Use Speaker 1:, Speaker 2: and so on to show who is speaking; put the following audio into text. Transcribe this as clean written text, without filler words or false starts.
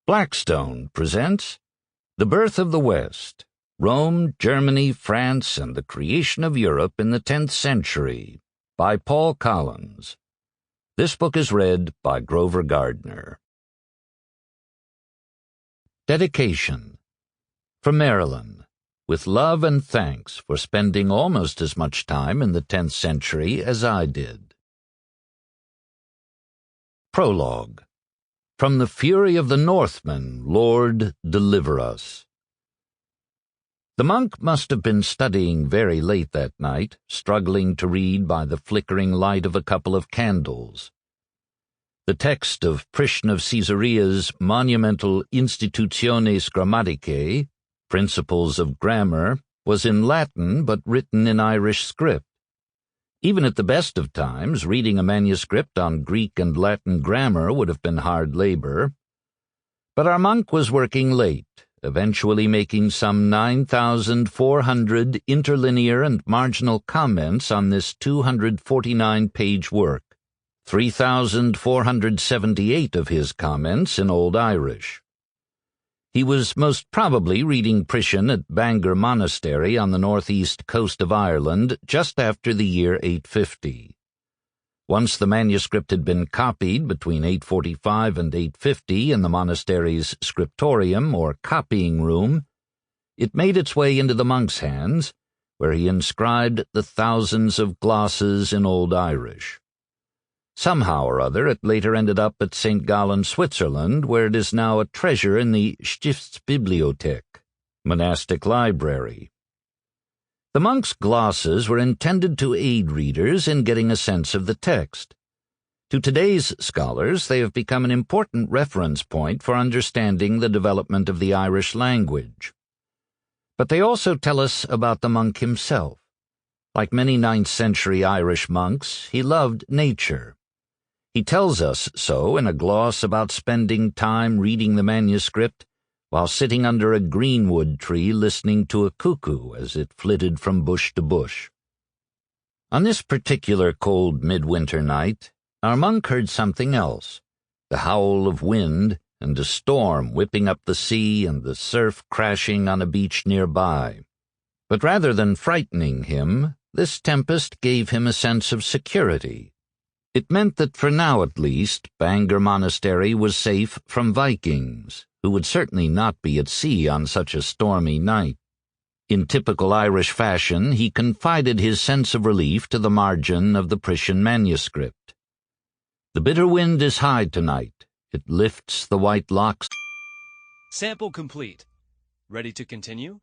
Speaker 1: Blackstone presents The Birth of the West, Rome, Germany, France, and the Creation of Europe in the 10th Century, by Paul Collins. This book is read by Grover Gardner. Dedication. From Maryland, with love and thanks for spending almost as much time in the 10th century as I did. Prologue. From the fury of the Northmen, Lord, deliver us. The monk must have been studying very late that night, struggling to read by the flickering light of a couple of candles. The text of Priscian of Caesarea's monumental Institutiones Grammaticae, Principles of Grammar, was in Latin but written in Irish script. Even at the best of times, reading a manuscript on Greek and Latin grammar would have been hard labor. But our monk was working late, eventually making some 9,400 interlinear and marginal comments on this 249-page work, 3,478 of his comments in Old Irish. He was most probably reading Priscian at Bangor Monastery on the northeast coast of Ireland just after the year 850. Once the manuscript had been copied between 845 and 850 in the monastery's scriptorium or copying room, it made its way into the monk's hands, where he inscribed the thousands of glosses in Old Irish. Somehow or other, it later ended up at St. Gallen, Switzerland, where it is now a treasure in the Stiftsbibliothek, monastic library. The monk's glosses were intended to aid readers in getting a sense of the text. To today's scholars, they have become an important reference point for understanding the development of the Irish language. But they also tell us about the monk himself. Like many 9th-century Irish monks, he loved nature. He tells us so in a gloss about spending time reading the manuscript while sitting under a greenwood tree listening to a cuckoo as it flitted from bush to bush. On this particular cold midwinter night, our monk heard something else, the howl of wind and a storm whipping up the sea and the surf crashing on a beach nearby. But rather than frightening him, this tempest gave him a sense of security. It meant that for now at least, Bangor Monastery was safe from Vikings, who would certainly not be at sea on such a stormy night. In typical Irish fashion, he confided his sense of relief to the margin of the Priscian manuscript. The bitter wind is high tonight. It lifts the white locks.
Speaker 2: Sample complete. Ready to continue?